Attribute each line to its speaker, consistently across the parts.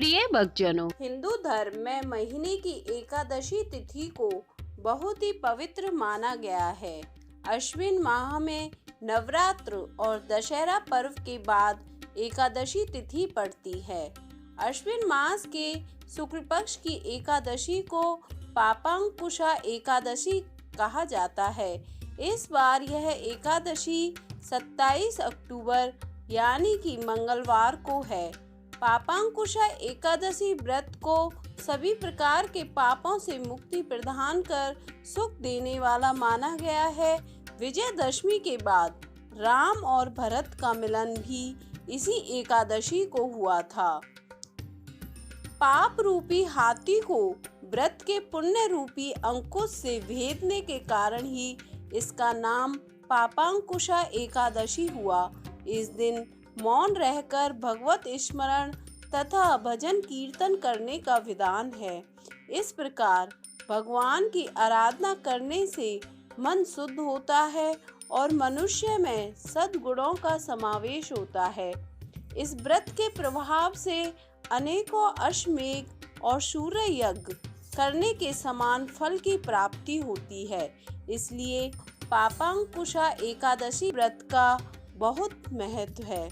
Speaker 1: प्रिय भक्तजनों,
Speaker 2: हिंदू धर्म में महीने की एकादशी तिथि को बहुत ही पवित्र माना गया है। अश्विन माह में नवरात्र और दशहरा पर्व के बाद एकादशी तिथि पड़ती है। अश्विन मास के शुक्ल पक्ष की एकादशी को पापांकुशा एकादशी कहा जाता है। इस बार यह एकादशी 27 अक्टूबर यानी कि मंगलवार को है। पापांकुशा एकादशी व्रत को सभी प्रकार के पापों से मुक्ति प्रदान कर सुख देने वाला माना गया है। विजयदशमी के बाद राम और भरत का मिलन भी इसी एकादशी को हुआ था। पाप रूपी हाथी को व्रत के पुण्य रूपी अंकुश से भेदने के कारण ही इसका नाम पापांकुशा एकादशी हुआ। इस दिन मौन रहकर भगवत स्मरण तथा भजन कीर्तन करने का विधान है। इस प्रकार भगवान की आराधना करने से मन शुद्ध होता है और मनुष्य में सद्गुणों का समावेश होता है। इस व्रत के प्रभाव से अनेकों अश्वमेध और सूर्य यज्ञ करने के समान फल की प्राप्ति होती है। इसलिए पापांकुशा एकादशी व्रत का बहुत महत्व है।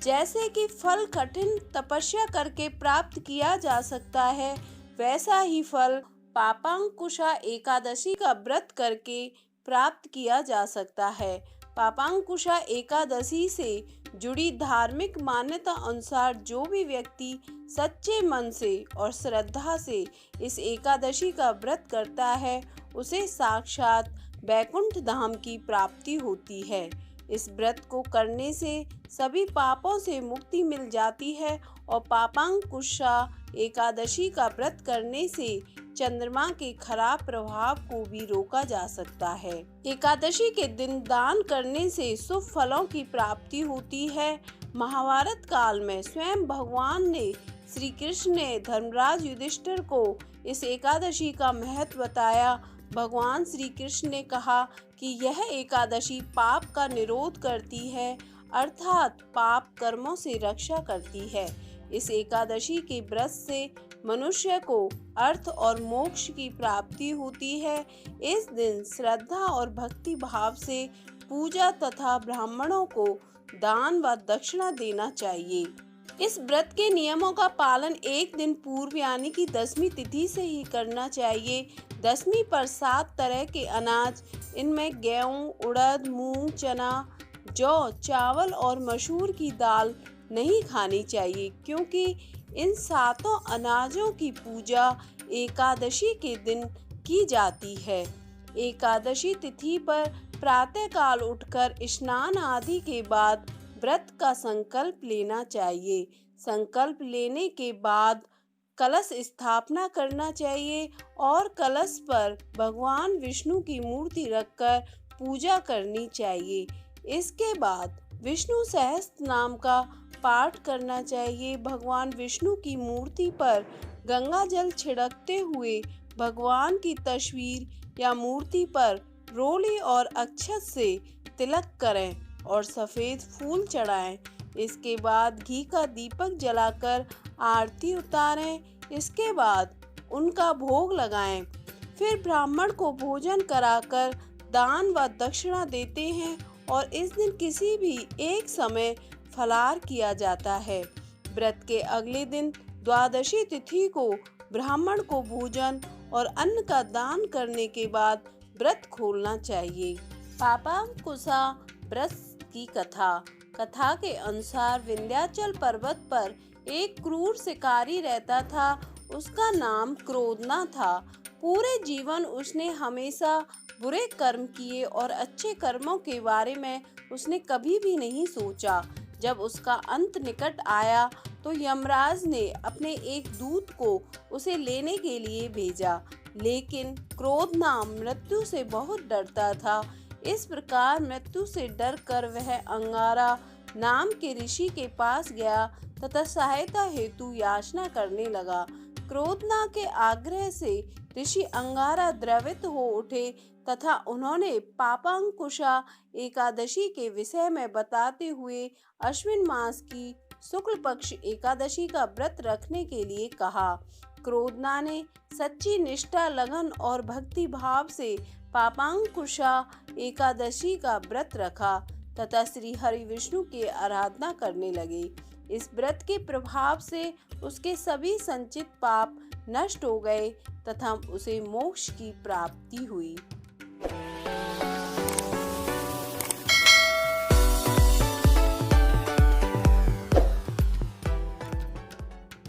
Speaker 2: जैसे कि फल कठिन तपस्या करके प्राप्त किया जा सकता है, वैसा ही फल पापांकुशा एकादशी का व्रत करके प्राप्त किया जा सकता है। पापांकुशा एकादशी से जुड़ी धार्मिक मान्यता अनुसार जो भी व्यक्ति सच्चे मन से और श्रद्धा से इस एकादशी का व्रत करता है, उसे साक्षात वैकुंठ धाम की प्राप्ति होती है। इस व्रत को करने से सभी पापों से मुक्ति मिल जाती है और पापांकुशा एकादशी का व्रत करने से चंद्रमा के खराब प्रभाव को भी रोका जा सकता है। एकादशी के दिन दान करने से शुभ फलों की प्राप्ति होती है। महाभारत काल में स्वयं भगवान ने श्री कृष्ण ने धर्मराज युधिष्ठिर को इस एकादशी का महत्व बताया। भगवान श्री कृष्ण ने कहा कि यह एकादशी पाप का निरोध करती है, अर्थात पाप कर्मों से रक्षा करती है। इस एकादशी के व्रत से मनुष्य को अर्थ और मोक्ष की प्राप्ति होती है। इस दिन श्रद्धा और भक्ति भाव से पूजा तथा ब्राह्मणों को दान व दक्षिणा देना चाहिए। इस व्रत के नियमों का पालन एक दिन पूर्व यानी कि दसवीं तिथि से ही करना चाहिए। दसवीं पर 7 तरह के अनाज, इनमें गेहूं, उड़द, मूंग, चना, जौ, चावल और मसूर की दाल नहीं खानी चाहिए, क्योंकि इन 7 अनाजों की पूजा एकादशी के दिन की जाती है। एकादशी तिथि पर प्रातःकाल उठकर स्नान आदि के बाद व्रत का संकल्प लेना चाहिए। संकल्प लेने के बाद कलश स्थापना करना चाहिए और कलश पर भगवान विष्णु की मूर्ति रखकर पूजा करनी चाहिए। इसके बाद विष्णु सहस्त्र नाम का पाठ करना चाहिए। भगवान विष्णु की मूर्ति पर गंगा जल छिड़कते हुए भगवान की तस्वीर या मूर्ति पर रोली और अक्षत से तिलक करें और सफेद फूल चढ़ाएं। इसके बाद घी का दीपक जलाकर आरती उतारें। इसके बाद उनका भोग लगाएं। फिर ब्राह्मण को भोजन कराकर दान व दक्षिणा देते हैं और इस दिन किसी भी एक समय फलाहार किया जाता है। व्रत के अगले दिन द्वादशी तिथि को ब्राह्मण को भोजन और अन्न का दान करने के बाद व्रत खोलना चाहिए। पापांकुशा व्रत की कथा के अनुसार विंध्याचल पर्वत पर एक क्रूर शिकारी रहता था। उसका नाम क्रोधना था। पूरे जीवन उसने हमेशा बुरे कर्म किए और अच्छे कर्मों के बारे में उसने कभी भी नहीं सोचा। जब उसका अंत निकट आया तो यमराज ने अपने एक दूत को उसे लेने के लिए भेजा, लेकिन क्रोधना मृत्यु से बहुत डरता था। इस प्रकार मृत्यु से डरकर वह अंगारा नाम के ऋषि के पास गया तथा सहायता हेतु याचना करने लगा। क्रोधना के आग्रह से ऋषि अंगारा द्रवित हो उठे तथा उन्होंने पापांकुशा एकादशी के विषय में बताते हुए अश्विन मास की शुक्ल पक्ष एकादशी का व्रत रखने के लिए कहा। क्रोधना ने सच्ची निष्ठा, लगन और भक्ति भाव से पापांकुशा एकादशी का व्रत रखा तथा श्री हरि विष्णु की आराधना करने लगे। इस व्रत के प्रभाव से उसके सभी संचित पाप नष्ट हो गए तथा उसे मोक्ष की प्राप्ति हुई।